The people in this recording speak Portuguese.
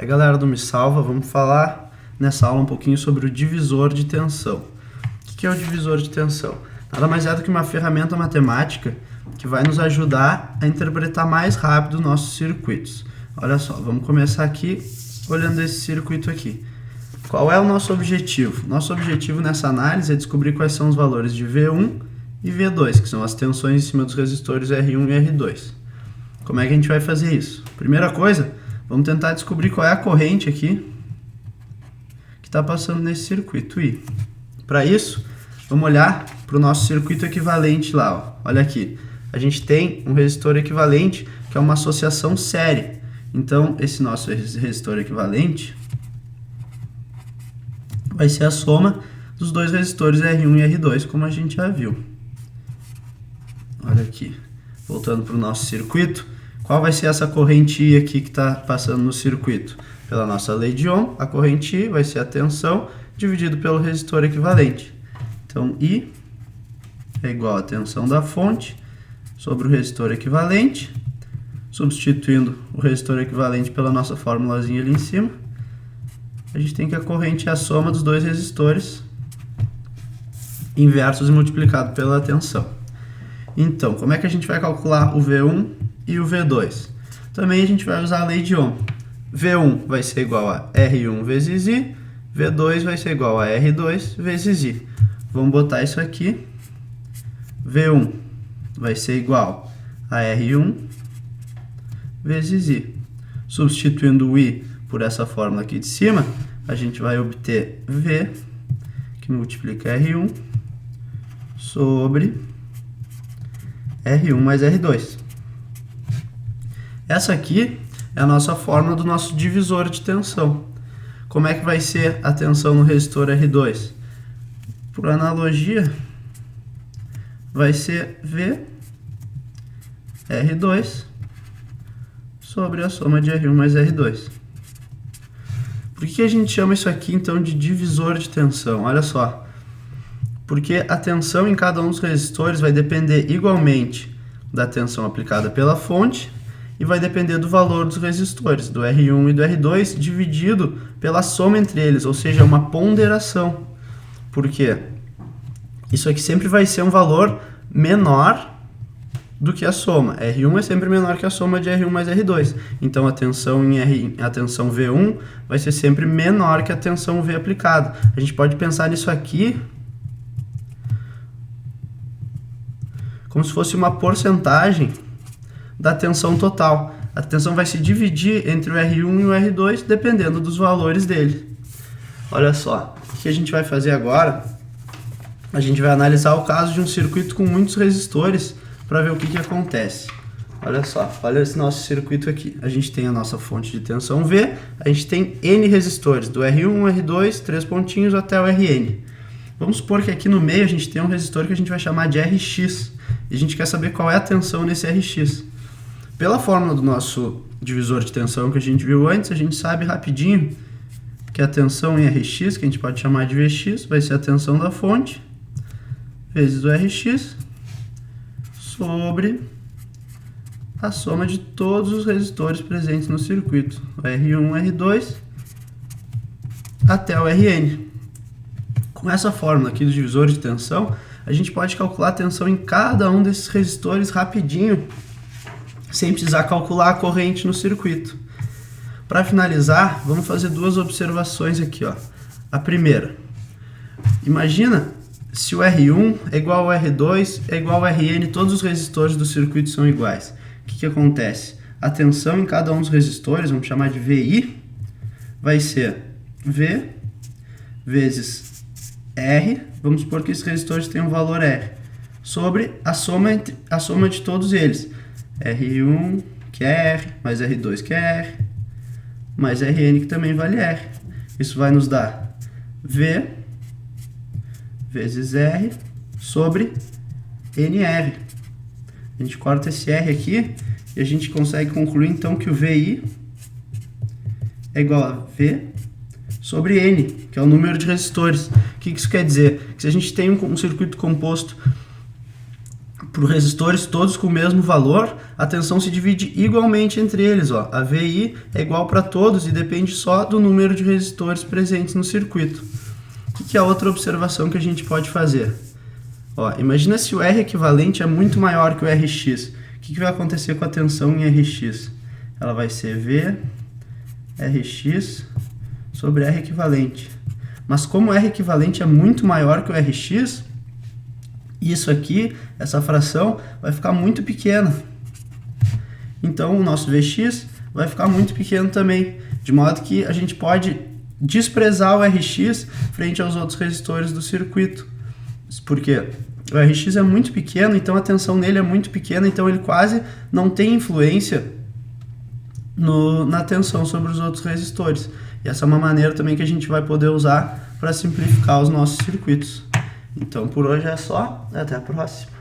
Aí galera do Me Salva, vamos falar nessa aula um pouquinho sobre o divisor de tensão. O que é o divisor de tensão? Nada mais é do que uma ferramenta matemática que vai nos ajudar a interpretar mais rápido os nossos circuitos. Olha só, vamos começar aqui olhando esse circuito aqui. Qual é o nosso objetivo? Nosso objetivo nessa análise é descobrir quais são os valores de V1 e V2, que são as tensões em cima dos resistores R1 e R2. Como é que a gente vai fazer isso? Primeira coisa, vamos tentar descobrir qual é a corrente aqui que está passando nesse circuito I. Para isso, vamos olhar para o nosso circuito equivalente lá. Ó. Olha aqui, a gente tem um resistor equivalente que é uma associação série. Então, esse nosso resistor equivalente vai ser a soma dos dois resistores R1 e R2, como a gente já viu. Olha aqui, voltando para o nosso circuito, qual vai ser essa corrente I aqui que está passando no circuito? Pela nossa lei de Ohm, a corrente I vai ser a tensão dividido pelo resistor equivalente. Então, I é igual à tensão da fonte sobre o resistor equivalente, substituindo o resistor equivalente pela nossa formulazinha ali em cima. A gente tem que a corrente é a soma dos dois resistores inversos e multiplicado pela tensão. Então, como é que a gente vai calcular o V1 e o V2? Também a gente vai usar a lei de Ohm. V1 vai ser igual a R1 vezes I, V2 vai ser igual a R2 vezes I. Vamos botar isso aqui. V1 vai ser igual a R1 vezes I. Substituindo o I por essa fórmula aqui de cima, a gente vai obter V, que multiplica R1, sobre R1 mais R2. Essa aqui é a nossa fórmula do nosso divisor de tensão. Como é que vai ser a tensão no resistor R2? Por analogia, vai ser V R2 sobre a soma de R1 mais R2. Por que a gente chama isso aqui, então, de divisor de tensão? Olha só. Porque a tensão em cada um dos resistores vai depender igualmente da tensão aplicada pela fonte e vai depender do valor dos resistores, do R1 e do R2, dividido pela soma entre eles, ou seja, uma ponderação. Por quê? Isso aqui sempre vai ser um valor menor do que a soma. R1 é sempre menor que a soma de R1 mais R2. Então, a tensão V1 vai ser sempre menor que a tensão V aplicada. A gente pode pensar nisso aqui como se fosse uma porcentagem da tensão total. A tensão vai se dividir entre o R1 e o R2, dependendo dos valores dele. Olha só, o que a gente vai fazer agora? A gente vai analisar o caso de um circuito com muitos resistores para ver o que acontece. Olha só, olha esse nosso circuito aqui. A gente tem a nossa fonte de tensão V, a gente tem N resistores, do R1, R2, 3 pontinhos até o Rn. Vamos supor que aqui no meio a gente tem um resistor que a gente vai chamar de Rx, e a gente quer saber qual é a tensão nesse Rx. Pela fórmula do nosso divisor de tensão que a gente viu antes, a gente sabe rapidinho que a tensão em Rx, que a gente pode chamar de Vx, vai ser a tensão da fonte, vezes o Rx, sobre a soma de todos os resistores presentes no circuito, o R1, R2, até o Rn. Com essa fórmula aqui do divisor de tensão, a gente pode calcular a tensão em cada um desses resistores rapidinho, sem precisar calcular a corrente no circuito. Para finalizar, vamos fazer duas observações aqui. Ó. A primeira, imagina se o R1 é igual ao R2, é igual ao Rn, todos os resistores do circuito são iguais. O que acontece? A tensão em cada um dos resistores, vamos chamar de VI, vai ser V vezes R, vamos supor que esses resistores têm um valor R, sobre a soma de todos eles. R1, que é R, mais R2, que é R, mais Rn, que também vale R. Isso vai nos dar V vezes R sobre NR. A gente corta esse R aqui e a gente consegue concluir então que o VI é igual a V sobre N, que é o número de resistores. O que isso quer dizer? Que se a gente tem um circuito composto para os resistores todos com o mesmo valor, a tensão se divide igualmente entre eles. Ó. A VI é igual para todos e depende só do número de resistores presentes no circuito. O que é a outra observação que a gente pode fazer? Ó, imagina se o R equivalente é muito maior que o Rx. O que vai acontecer com a tensão em Rx? Ela vai ser V Rx sobre R equivalente. Mas como o R equivalente é muito maior que o Rx, isso aqui, essa fração, vai ficar muito pequena. Então, o nosso Vx vai ficar muito pequeno também, de modo que a gente pode desprezar o Rx frente aos outros resistores do circuito. Porque o Rx é muito pequeno, então a tensão nele é muito pequena, então ele quase não tem influência na tensão sobre os outros resistores. E essa é uma maneira também que a gente vai poder usar para simplificar os nossos circuitos. Então por hoje é só, até a próxima.